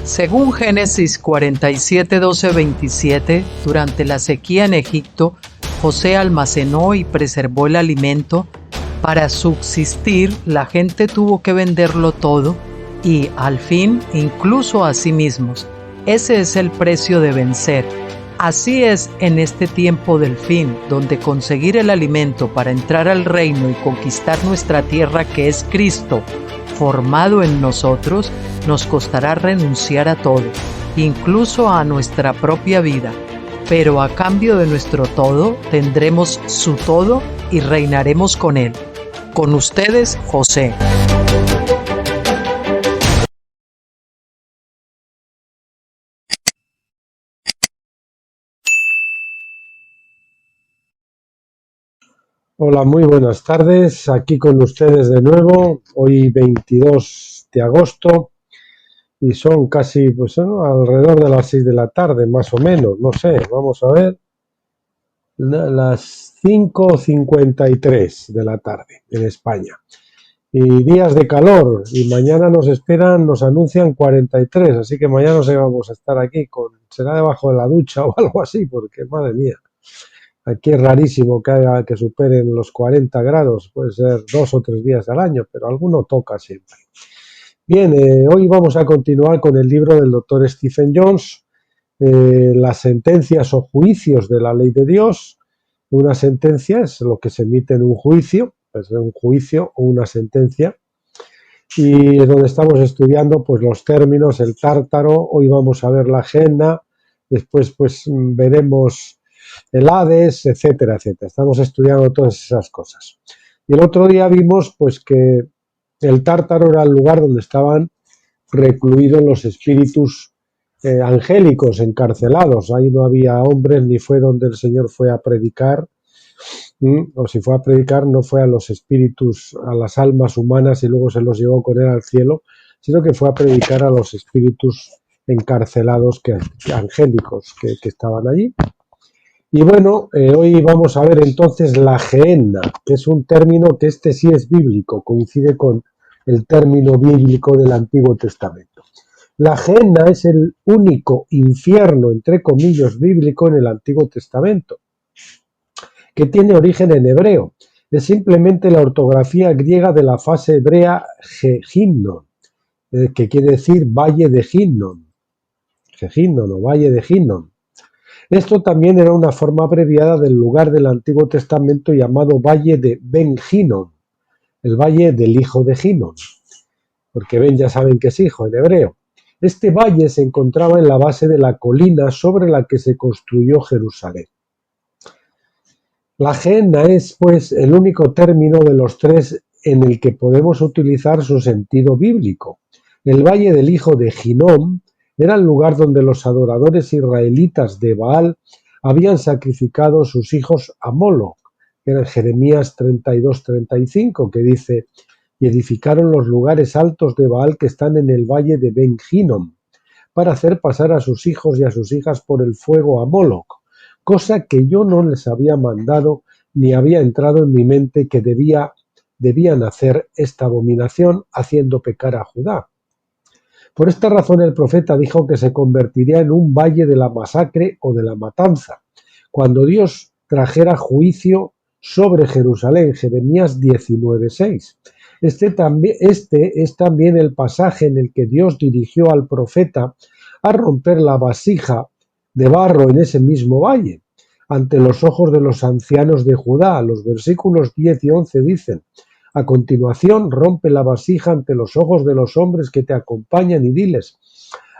Según Génesis 47, 12, 27, durante la sequía en Egipto, José almacenó y preservó el alimento. Para subsistir, la gente tuvo que venderlo todo y, al fin, incluso a sí mismos. Ese es el precio de vencer. Así es en este tiempo del fin, donde conseguir el alimento para entrar al reino y conquistar nuestra tierra, que es Cristo, formado en nosotros, nos costará renunciar a todo, incluso a nuestra propia vida. Pero a cambio de nuestro todo, tendremos su todo y reinaremos con él. Con ustedes, José. Hola, muy buenas tardes. Aquí con ustedes de nuevo, hoy 22 de agosto y son casi alrededor de las 6 de la tarde, más o menos, no sé, vamos a ver, las 5:53 de la tarde en España. Y días de calor, y mañana nos anuncian 43, así que mañana no sé, vamos a estar aquí, será debajo de la ducha o algo así, porque madre mía. Aquí es rarísimo que superen los 40 grados, puede ser 2 o 3 días al año, pero alguno toca siempre. Bien, hoy vamos a continuar con el libro del doctor Stephen Jones, las sentencias o juicios de la ley de Dios. Una sentencia es lo que se emite en un juicio, pues un juicio o una sentencia, y es donde estamos estudiando pues los términos, el tártaro. Hoy vamos a ver la Gehenna, después pues veremos el Hades, etcétera, etcétera. Estamos estudiando todas esas cosas. Y el otro día vimos pues que el Tártaro era el lugar donde estaban recluidos los espíritus angélicos, encarcelados. Ahí no había hombres, ni fue donde el Señor fue a predicar, o si fue a predicar no fue a los espíritus, a las almas humanas y luego se los llevó con él al cielo, sino que fue a predicar a los espíritus encarcelados angélicos que estaban allí. Y bueno, hoy vamos a ver entonces la Gehenna, que es un término que sí es bíblico, coincide con el término bíblico del Antiguo Testamento. La Gehenna es el único infierno, entre comillas, bíblico en el Antiguo Testamento, que tiene origen en hebreo. Es simplemente la ortografía griega de la fase hebrea Gehinnom, que quiere decir valle de Hinnom, Gehinnom o valle de Hinnom. Esto también era una forma abreviada del lugar del Antiguo Testamento llamado Valle de Ben Hinnom, el valle del hijo de Hinnom, porque Ben ya saben que es hijo en hebreo. Este valle se encontraba en la base de la colina sobre la que se construyó Jerusalén. La Gehenna es, pues, el único término de los tres en el que podemos utilizar su sentido bíblico. El valle del hijo de Hinnom era el lugar donde los adoradores israelitas de Baal habían sacrificado sus hijos a Moloch, que era en Jeremías 32-35, que dice: y edificaron los lugares altos de Baal que están en el valle de Ben Hinnom, para hacer pasar a sus hijos y a sus hijas por el fuego a Moloch, cosa que yo no les había mandado ni había entrado en mi mente que debían hacer esta abominación, haciendo pecar a Judá. Por esta razón el profeta dijo que se convertiría en un valle de la masacre o de la matanza, cuando Dios trajera juicio sobre Jerusalén, Jeremías 19:6. Este es también el pasaje en el que Dios dirigió al profeta a romper la vasija de barro en ese mismo valle, ante los ojos de los ancianos de Judá. Los versículos 10 y 11 dicen: a continuación, rompe la vasija ante los ojos de los hombres que te acompañan y diles: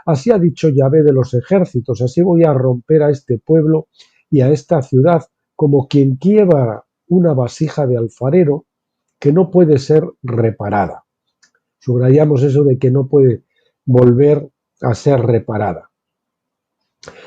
así ha dicho Yahvé de los ejércitos, así voy a romper a este pueblo y a esta ciudad como quien quiebra una vasija de alfarero que no puede ser reparada. Subrayamos eso de que no puede volver a ser reparada.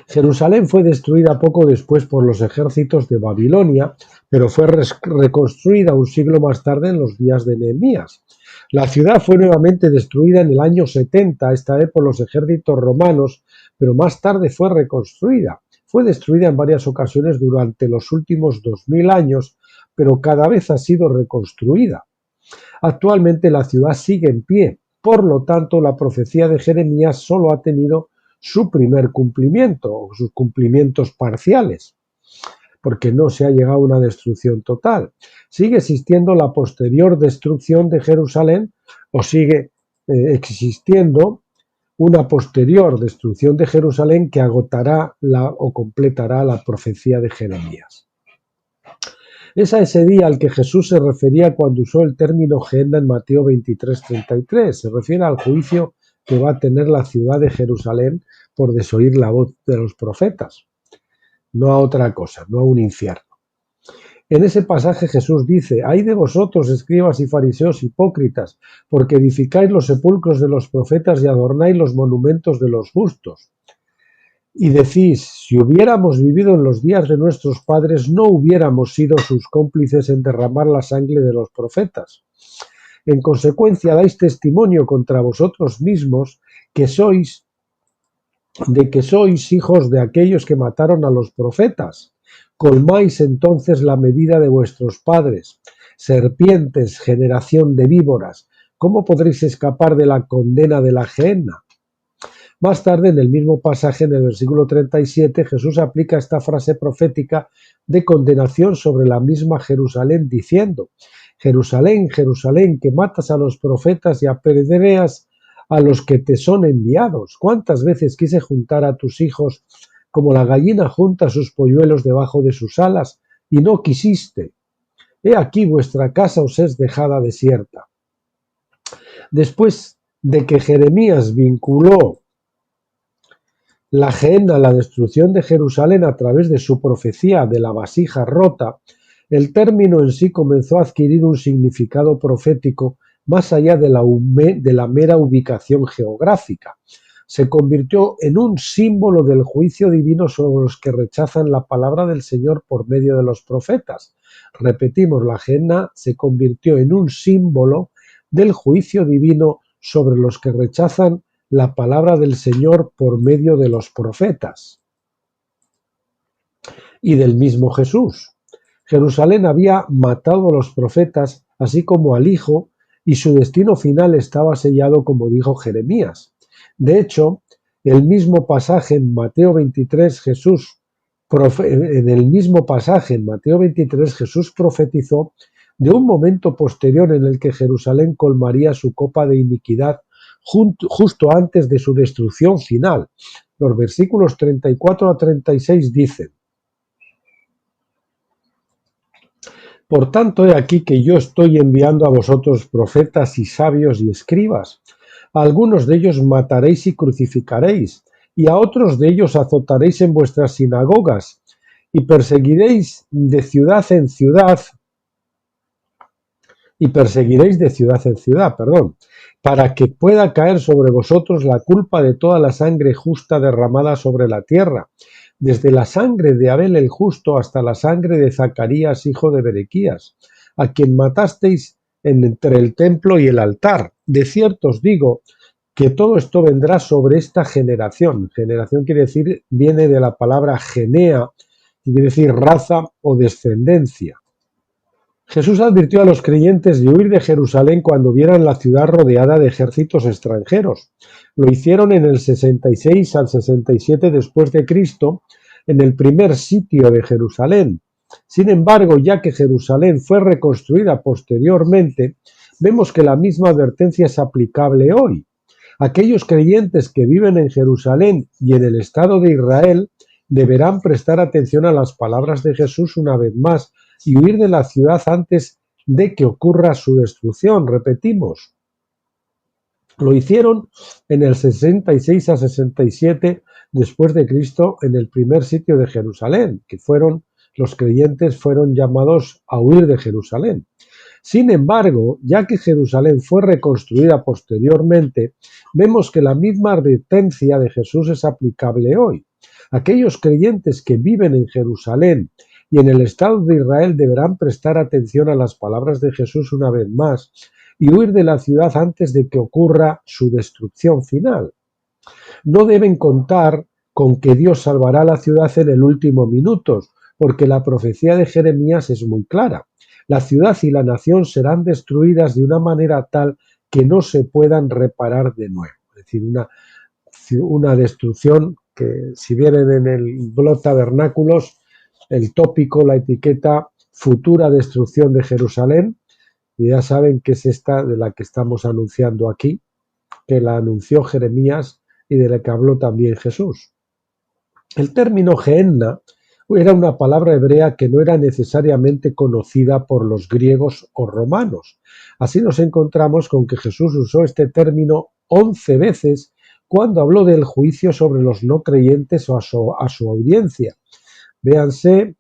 Jerusalén fue destruida poco después por los ejércitos de Babilonia, pero fue reconstruida un siglo más tarde en los días de Nehemías. La ciudad fue nuevamente destruida en el año 70, esta vez por los ejércitos romanos, pero más tarde fue reconstruida. Fue destruida en varias ocasiones durante los últimos 2000 años, pero cada vez ha sido reconstruida. Actualmente la ciudad sigue en pie, Por lo tanto, la profecía de Jeremías solo ha tenido su primer cumplimiento, o sus cumplimientos parciales, porque no se ha llegado a una destrucción total. Sigue existiendo la posterior destrucción de Jerusalén, o sigue existiendo una posterior destrucción de Jerusalén que agotará o completará la profecía de Jeremías. Es a ese día al que Jesús se refería cuando usó el término Gehenna en Mateo 23:33. Se refiere al juicio que va a tener la ciudad de Jerusalén por desoír la voz de los profetas, no a otra cosa, no a un infierno. En ese pasaje Jesús dice: «Ay de vosotros, escribas y fariseos hipócritas, porque edificáis los sepulcros de los profetas y adornáis los monumentos de los justos. Y decís, si hubiéramos vivido en los días de nuestros padres, no hubiéramos sido sus cómplices en derramar la sangre de los profetas. En consecuencia, dais testimonio contra vosotros mismos que sois hijos de aquellos que mataron a los profetas. Colmáis entonces la medida de vuestros padres. Serpientes, generación de víboras, ¿cómo podréis escapar de la condena de la Gehenna?». Más tarde, en el mismo pasaje, en el versículo 37, Jesús aplica esta frase profética de condenación sobre la misma Jerusalén, diciendo: «Jerusalén, Jerusalén, que matas a los profetas y apedreas a los que te son enviados. ¿Cuántas veces quise juntar a tus hijos como la gallina junta sus polluelos debajo de sus alas, y no quisiste? He aquí vuestra casa os es dejada desierta». Después de que Jeremías vinculó la Gehenna, la destrucción de Jerusalén, a través de su profecía de la vasija rota, el término en sí comenzó a adquirir un significado profético más allá de la mera ubicación geográfica. Se convirtió en un símbolo del juicio divino sobre los que rechazan la palabra del Señor por medio de los profetas. Repetimos, la Gehenna se convirtió en un símbolo del juicio divino sobre los que rechazan la palabra del Señor por medio de los profetas y del mismo Jesús. Jerusalén había matado a los profetas, así como al Hijo, y su destino final estaba sellado, como dijo Jeremías. De hecho, el mismo pasaje en Mateo 23, Jesús profetizó de un momento posterior en el que Jerusalén colmaría su copa de iniquidad justo antes de su destrucción final. Los versículos 34 a 36 dicen: «Por tanto, he aquí que yo estoy enviando a vosotros profetas y sabios y escribas. A algunos de ellos mataréis y crucificaréis, y a otros de ellos azotaréis en vuestras sinagogas, y perseguiréis de ciudad en ciudad, para que pueda caer sobre vosotros la culpa de toda la sangre justa derramada sobre la tierra, desde la sangre de Abel el justo hasta la sangre de Zacarías, hijo de Berequías, a quien matasteis entre el templo y el altar. De cierto os digo que todo esto vendrá sobre esta generación». Generación viene de la palabra genea, que quiere decir raza o descendencia. Jesús advirtió a los creyentes de huir de Jerusalén cuando vieran la ciudad rodeada de ejércitos extranjeros. Lo hicieron en el 66 al 67 después de Cristo, en el primer sitio de Jerusalén. Sin embargo, ya que Jerusalén fue reconstruida posteriormente, vemos que la misma advertencia es aplicable hoy. Aquellos creyentes que viven en Jerusalén y en el Estado de Israel deberán prestar atención a las palabras de Jesús una vez más y huir de la ciudad antes de que ocurra su destrucción. Repetimos, lo hicieron en el 66 a 67 después de Cristo, en el primer sitio de Jerusalén, que los creyentes fueron llamados a huir de Jerusalén. Sin embargo, ya que Jerusalén fue reconstruida posteriormente, vemos que la misma advertencia de Jesús es aplicable hoy. Aquellos creyentes que viven en Jerusalén y en el Estado de Israel deberán prestar atención a las palabras de Jesús una vez más y huir de la ciudad antes de que ocurra su destrucción final. No deben contar con que Dios salvará la ciudad en el último minuto, porque la profecía de Jeremías es muy clara. La ciudad y la nación serán destruidas de una manera tal que no se puedan reparar de nuevo. Es decir, una destrucción que, si vienen en el blog Tabernáculos, el tópico, la etiqueta futura destrucción de Jerusalén, y ya saben que es esta de la que estamos anunciando aquí, que la anunció Jeremías y de la que habló también Jesús. El término Gehenna era una palabra hebrea que no era necesariamente conocida por los griegos o romanos. Así nos encontramos con que Jesús usó este término 11 veces cuando habló del juicio sobre los no creyentes o a su audiencia. Véase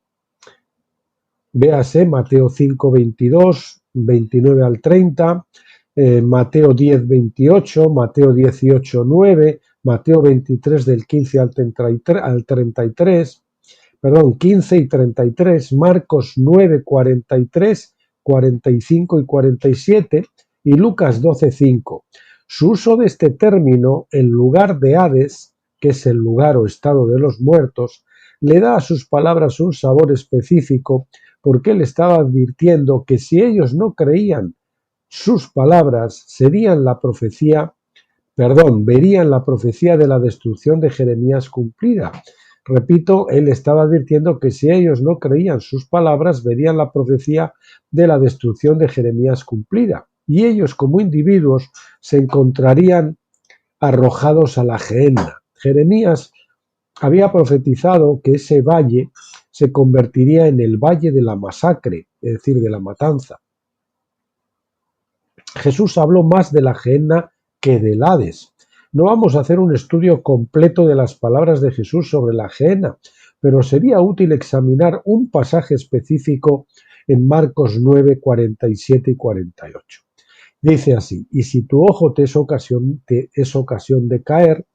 Mateo 5, 22, 29 al 30, Mateo 10, 28, Mateo 18, 9, Mateo 23 del 15 al 33, perdón, 15 y 33, Marcos 9, 43, 45 y 47 y Lucas 12, 5. Su uso de este término en lugar de Hades, que es el lugar o estado de los muertos, le da a sus palabras un sabor específico porque él estaba advirtiendo que si ellos no creían sus palabras, verían la profecía de la destrucción de Jeremías cumplida. Repito, él estaba advirtiendo que si ellos no creían sus palabras, verían la profecía de la destrucción de Jeremías cumplida. Y ellos, como individuos, se encontrarían arrojados a la Gehenna. Jeremías había profetizado que ese valle se convertiría en el valle de la masacre, es decir, de la matanza. Jesús habló más de la Gehenna que del Hades. No vamos a hacer un estudio completo de las palabras de Jesús sobre la Gehenna, pero sería útil examinar un pasaje específico en Marcos 9, 47 y 48. Dice así: y si tu ojo te es ocasión de caer,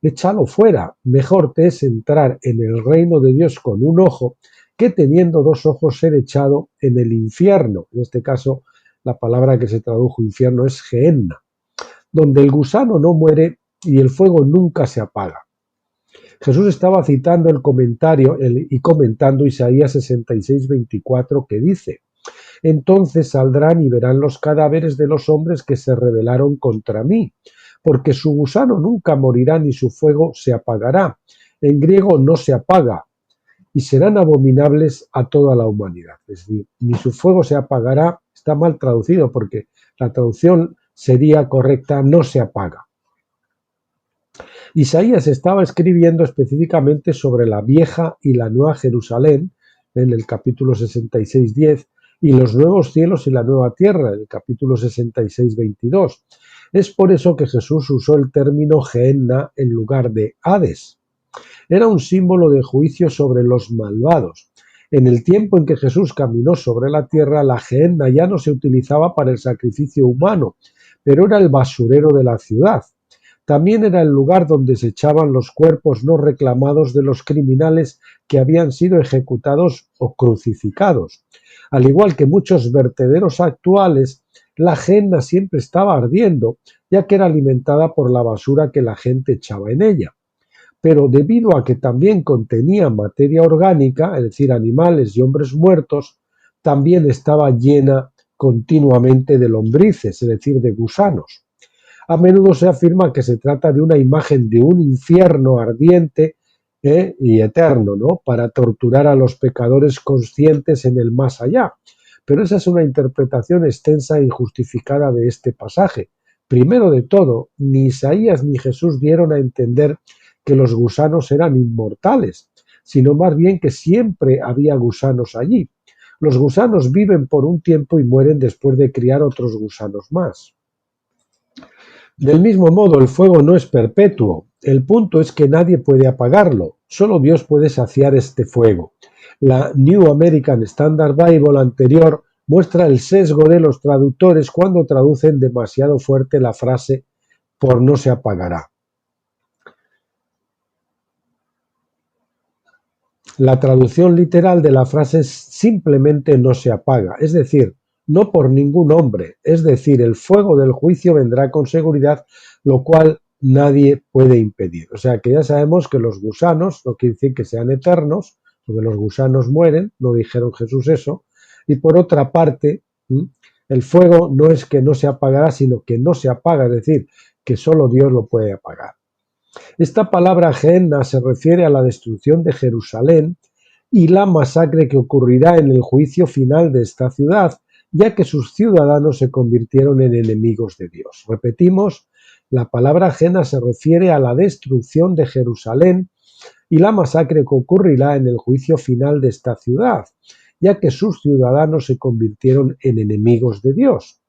échalo fuera. Mejor te es entrar en el reino de Dios con un ojo que teniendo dos ojos ser echado en el infierno. En este caso, la palabra que se tradujo infierno es Gehenna, donde el gusano no muere y el fuego nunca se apaga. Jesús estaba citando el comentario y comentando Isaías 66, 24, que dice: entonces saldrán y verán los cadáveres de los hombres que se rebelaron contra mí, porque su gusano nunca morirá ni su fuego se apagará. En griego no se apaga, y serán abominables a toda la humanidad. Es decir, ni su fuego se apagará, está mal traducido porque la traducción sería correcta, no se apaga. Isaías estaba escribiendo específicamente sobre la vieja y la nueva Jerusalén, en el capítulo 66, 10, y los nuevos cielos y la nueva tierra, en el capítulo 66, 22. Es por eso que Jesús usó el término Gehenna en lugar de Hades. Era un símbolo de juicio sobre los malvados. En el tiempo en que Jesús caminó sobre la tierra, la Gehenna ya no se utilizaba para el sacrificio humano, pero era el basurero de la ciudad. También era el lugar donde se echaban los cuerpos no reclamados de los criminales que habían sido ejecutados o crucificados. Al igual que muchos vertederos actuales, la Gehenna siempre estaba ardiendo, ya que era alimentada por la basura que la gente echaba en ella. Pero debido a que también contenía materia orgánica, es decir, animales y hombres muertos, también estaba llena continuamente de lombrices, es decir, de gusanos. A menudo se afirma que se trata de una imagen de un infierno ardiente y eterno, ¿no?, para torturar a los pecadores conscientes en el más allá. Pero esa es una interpretación extensa e injustificada de este pasaje. Primero de todo, ni Isaías ni Jesús dieron a entender que los gusanos eran inmortales, sino más bien que siempre había gusanos allí. Los gusanos viven por un tiempo y mueren después de criar otros gusanos más. Del mismo modo, el fuego no es perpetuo. El punto es que nadie puede apagarlo. Solo Dios puede saciar este fuego. La New American Standard Bible anterior muestra el sesgo de los traductores cuando traducen demasiado fuerte la frase "por no se apagará". La traducción literal de la frase es simplemente "no se apaga", es decir, no por ningún hombre, es decir, el fuego del juicio vendrá con seguridad, lo cual nadie puede impedir. O sea que ya sabemos que los gusanos no quiere decir que sean eternos, porque los gusanos mueren, no dijeron Jesús eso, y por otra parte, El fuego no es que no se apagará, sino que no se apaga, es decir, que solo Dios lo puede apagar. Esta palabra Gehenna se refiere a la destrucción de Jerusalén y la masacre que ocurrirá en el juicio final de esta ciudad, ya que sus ciudadanos se convirtieron en enemigos de Dios. Repetimos, la palabra Gehenna se refiere a la destrucción de Jerusalén y la masacre que ocurrirá en el juicio final de esta ciudad, ya que sus ciudadanos se convirtieron en enemigos de Dios.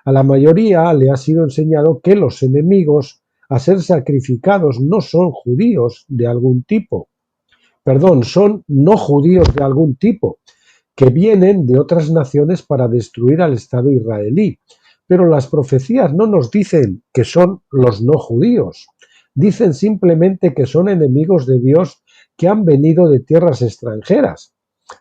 A la mayoría le ha sido enseñado que los enemigos a ser sacrificados no son judíos de algún tipo, son no judíos de algún tipo, que vienen de otras naciones para destruir al Estado israelí. Pero las profecías no nos dicen que son los no judíos, dicen simplemente que son enemigos de Dios que han venido de tierras extranjeras.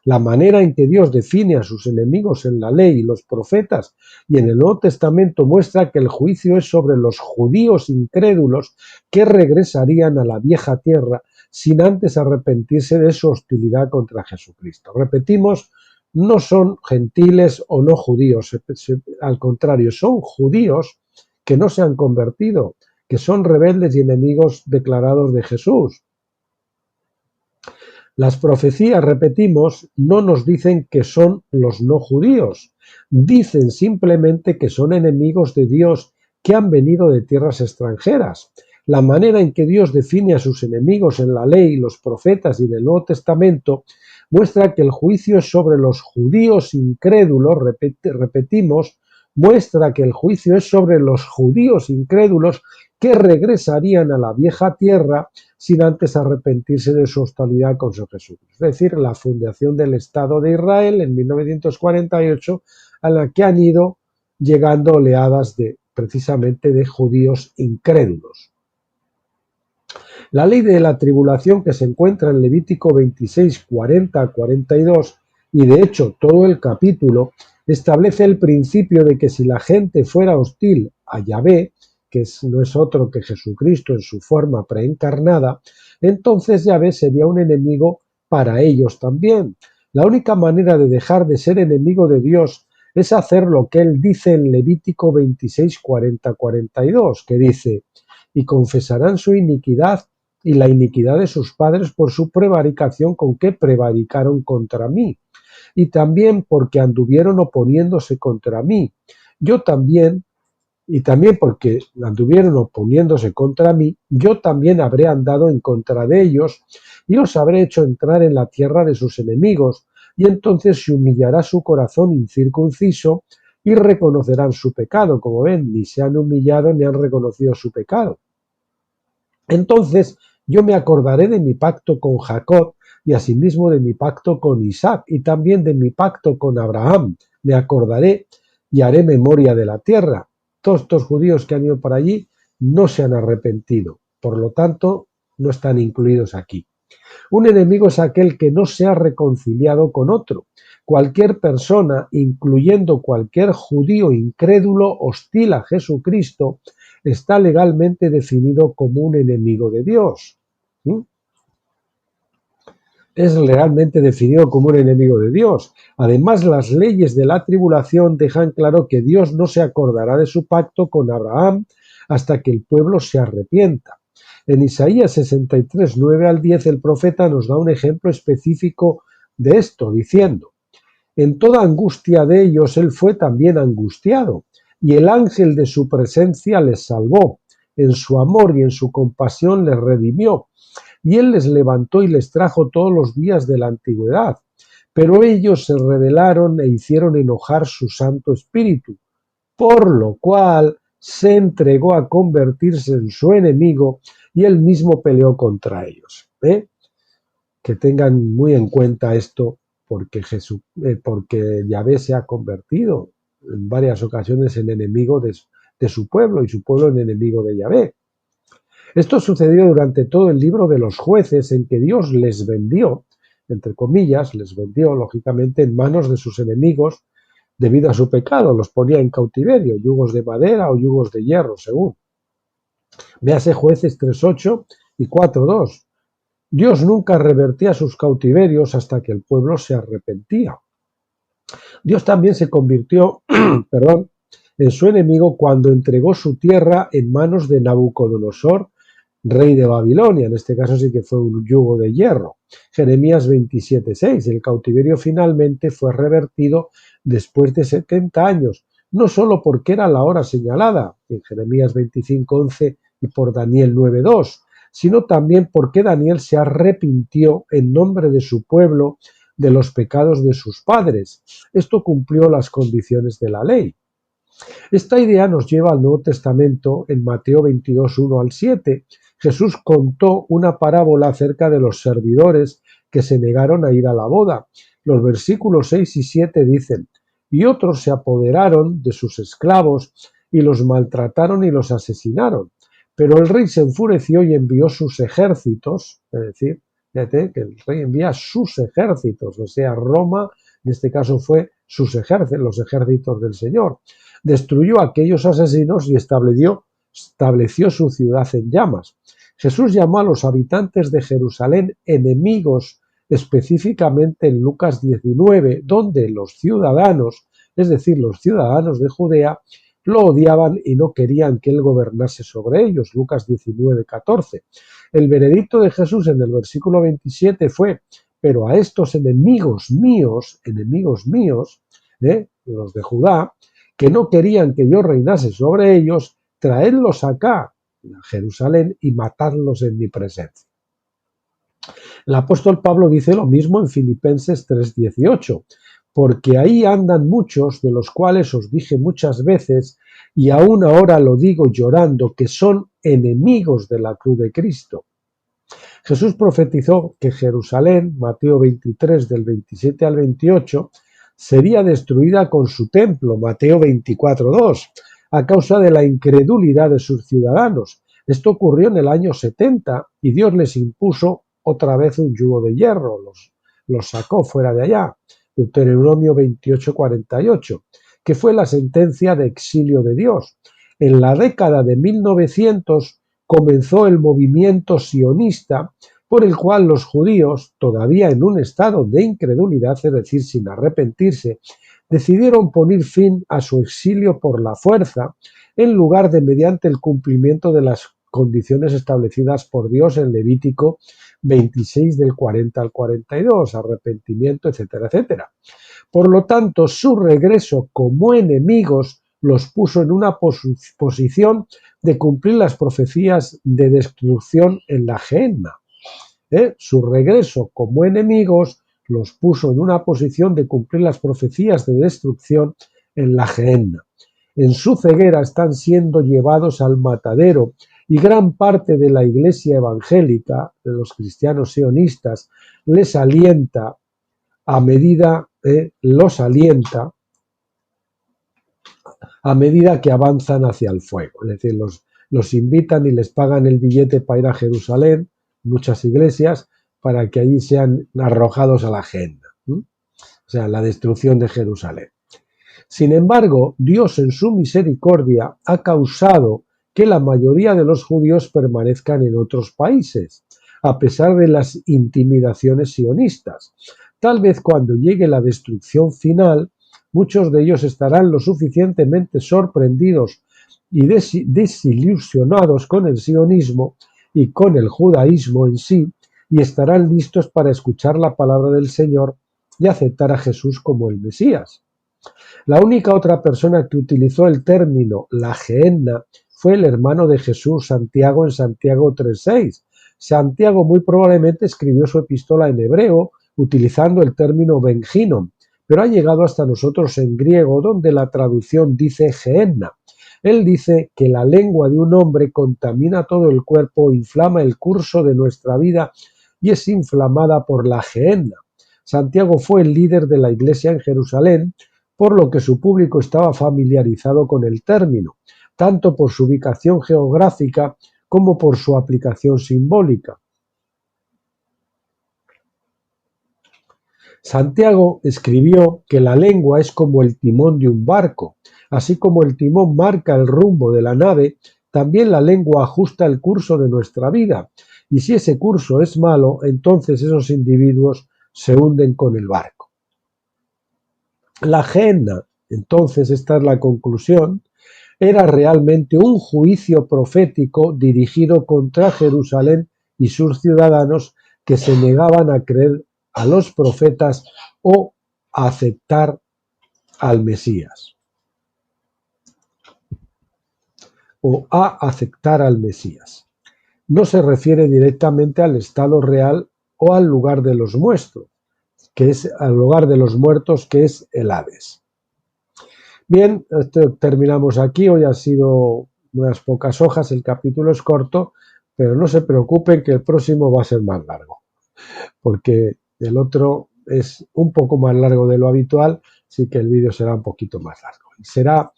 La manera en que Dios define a sus enemigos en la ley y los profetas y en el Nuevo Testamento muestra que el juicio es sobre los judíos incrédulos que regresarían a la vieja tierra sin antes arrepentirse de su hostilidad contra Jesucristo. Repetimos, no son gentiles o no judíos, al contrario, son judíos que no se han convertido, que son rebeldes y enemigos declarados de Jesús. Las profecías, repetimos, no nos dicen que son los no judíos, dicen simplemente que son enemigos de Dios que han venido de tierras extranjeras. La manera en que Dios define a sus enemigos en la ley, los profetas y en el Nuevo Testamento muestra que el juicio es sobre los judíos incrédulos, repetimos, muestra que el juicio es sobre los judíos incrédulos que regresarían a la vieja tierra sin antes arrepentirse de su hostilidad con su Jesús. Es decir, la fundación del Estado de Israel en 1948, a la que han ido llegando oleadas precisamente de judíos incrédulos. La ley de la tribulación que se encuentra en Levítico 26, 40, 42, y de hecho todo el capítulo, establece el principio de que si la gente fuera hostil a Yahvé, que no es otro que Jesucristo en su forma preencarnada, entonces Yahvé sería un enemigo para ellos también. La única manera de dejar de ser enemigo de Dios es hacer lo que él dice en Levítico 26, 40, 42, que dice: y confesarán su iniquidad y la iniquidad de sus padres por su prevaricación con que prevaricaron contra mí, y también porque anduvieron oponiéndose contra mí. Y también porque anduvieron oponiéndose contra mí, yo también habré andado en contra de ellos, y los habré hecho entrar en la tierra de sus enemigos, y entonces se humillará su corazón incircunciso, y reconocerán su pecado. Como ven, ni se han humillado ni han reconocido su pecado. Entonces yo me acordaré de mi pacto con Jacob, y asimismo de mi pacto con Isaac, y también de mi pacto con Abraham. Me acordaré y haré memoria de la tierra. Todos estos judíos que han ido para allí no se han arrepentido, por lo tanto no están incluidos aquí. Un enemigo es aquel que no se ha reconciliado con otro. Cualquier persona, incluyendo cualquier judío incrédulo hostil a Jesucristo, está legalmente definido como un enemigo de Dios. Es legalmente definido como un enemigo de Dios. Además, las leyes de la tribulación dejan claro que Dios no se acordará de su pacto con Abraham hasta que el pueblo se arrepienta. En Isaías 63, 9 al 10, el profeta nos da un ejemplo específico de esto, diciendo: en toda angustia de ellos él fue también angustiado, y el ángel de su presencia les salvó. En su amor y en su compasión les redimió, y él les levantó y les trajo todos los días de la antigüedad. Pero ellos se rebelaron e hicieron enojar su Santo Espíritu, por lo cual se entregó a convertirse en su enemigo y él mismo peleó contra ellos. Que tengan muy en cuenta esto, porque Yahvé se ha convertido en varias ocasiones en enemigo de su pueblo y su pueblo en enemigo de Yahvé. Esto sucedió durante todo el libro de los jueces, en que Dios les vendió, entre comillas, les vendió lógicamente en manos de sus enemigos debido a su pecado, los ponía en cautiverio, yugos de madera o yugos de hierro, según. Véase Jueces 3.8 y 4.2. Dios nunca revertía sus cautiverios hasta que el pueblo se arrepentía. Dios también se convirtió, perdón, en su enemigo cuando entregó su tierra en manos de Nabucodonosor, rey de Babilonia. En este caso sí que fue un yugo de hierro. Jeremías 27:6. El cautiverio finalmente fue revertido después de 70 años, no solo porque era la hora señalada, en Jeremías 25:11 y por Daniel 9:2, sino también porque Daniel se arrepintió en nombre de su pueblo de los pecados de sus padres. Esto cumplió las condiciones de la ley. Esta idea nos lleva al Nuevo Testamento en Mateo 22, 1 al 7. Jesús contó una parábola acerca de los servidores que se negaron a ir a la boda. Los versículos 6 y 7 dicen: y otros se apoderaron de sus esclavos y los maltrataron y los asesinaron. Pero el rey se enfureció y envió sus ejércitos, es decir, fíjate que el rey envía sus ejércitos, o sea, Roma, en este caso fue sus ejércitos, los ejércitos del Señor. Destruyó a aquellos asesinos y estableció su ciudad en llamas. Jesús llamó a los habitantes de Jerusalén enemigos, específicamente en Lucas 19, donde los ciudadanos, es decir, los ciudadanos de Judea, lo odiaban y no querían que él gobernase sobre ellos. Lucas 19:14. El veredicto de Jesús en el versículo 27 fue: pero a estos enemigos míos, los de Judá, que no querían que yo reinase sobre ellos, traedlos acá, a Jerusalén, y matadlos en mi presencia. El apóstol Pablo dice lo mismo en Filipenses 3:18, porque ahí andan muchos, de los cuales os dije muchas veces, y aún ahora lo digo llorando, que son enemigos de la cruz de Cristo. Jesús profetizó que Jerusalén, Mateo 23, del 27 al 28, sería destruida con su templo, Mateo 24:2, a causa de la incredulidad de sus ciudadanos. Esto ocurrió en el año 70 y Dios les impuso otra vez un yugo de hierro, los sacó fuera de allá. Deuteronomio 28:48, que fue la sentencia de exilio de Dios. En la década de 1900 comenzó el movimiento sionista, por el cual los judíos, todavía en un estado de incredulidad, es decir, sin arrepentirse, decidieron poner fin a su exilio por la fuerza, en lugar de mediante el cumplimiento de las condiciones establecidas por Dios en Levítico 26 del 40 al 42, arrepentimiento, etcétera, etcétera. Por lo tanto, su regreso como enemigos los puso en una posición de cumplir las profecías de destrucción en la Gehenna. Su regreso como enemigos los puso en una posición de cumplir las profecías de destrucción en la Gehenna. En su ceguera están siendo llevados al matadero y gran parte de la iglesia evangélica, de los cristianos sionistas, los alienta a medida que avanzan hacia el fuego. Es decir, los invitan y les pagan el billete para ir a Jerusalén, muchas iglesias, para que allí sean arrojados a la Gehenna, o sea, la destrucción de Jerusalén. Sin embargo, Dios en su misericordia ha causado que la mayoría de los judíos permanezcan en otros países, a pesar de las intimidaciones sionistas. Tal vez cuando llegue la destrucción final, muchos de ellos estarán lo suficientemente sorprendidos y desilusionados con el sionismo y con el judaísmo en sí, y estarán listos para escuchar la palabra del Señor y aceptar a Jesús como el Mesías. La única otra persona que utilizó el término la Gehenna fue el hermano de Jesús, Santiago, en Santiago 3:6. Santiago muy probablemente escribió su epístola en hebreo utilizando el término benginon, pero ha llegado hasta nosotros en griego, donde la traducción dice Gehenna. Él dice que la lengua de un hombre contamina todo el cuerpo, inflama el curso de nuestra vida y es inflamada por la Gehenna. Santiago fue el líder de la iglesia en Jerusalén, por lo que su público estaba familiarizado con el término, tanto por su ubicación geográfica como por su aplicación simbólica. Santiago escribió que la lengua es como el timón de un barco. Así como el timón marca el rumbo de la nave, también la lengua ajusta el curso de nuestra vida. Y si ese curso es malo, entonces esos individuos se hunden con el barco. La Gehenna, entonces esta es la conclusión, era realmente un juicio profético dirigido contra Jerusalén y sus ciudadanos que se negaban a creer a los profetas o a aceptar al Mesías. No se refiere directamente al estado real o al lugar de los muertos, que es el Hades. Bien, terminamos aquí. Hoy ha sido unas pocas hojas, el capítulo es corto, pero no se preocupen que el próximo va a ser más largo, porque el otro es un poco más largo de lo habitual, así que el vídeo será un poquito más largo. Y será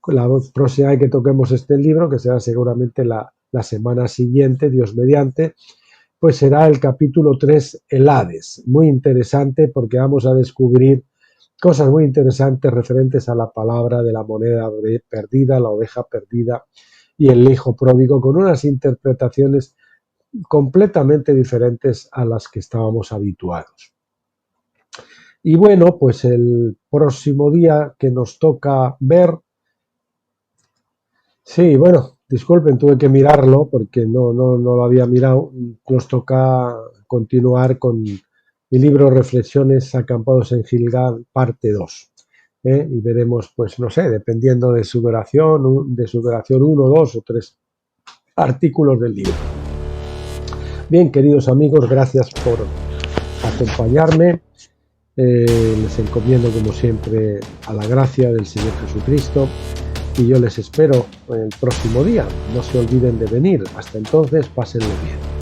la próxima vez que toquemos este libro, que será seguramente la semana siguiente, Dios mediante, pues será el capítulo 3, el Hades. Muy interesante porque vamos a descubrir cosas muy interesantes referentes a la palabra de la moneda perdida, la oveja perdida y el hijo pródigo, con unas interpretaciones completamente diferentes a las que estábamos habituados. Y bueno, pues el próximo día que nos toca ver, sí, bueno, disculpen, tuve que mirarlo porque no lo había mirado, nos toca continuar con mi libro Reflexiones acampados en Gilgal, parte 2. Y veremos, pues no sé, dependiendo de su duración, 1, 2 o 3 artículos del libro. Bien, queridos amigos, gracias por acompañarme. Les encomiendo, como siempre, a la gracia del Señor Jesucristo y yo les espero el próximo día. No se olviden de venir. Hasta entonces, pásenlo bien.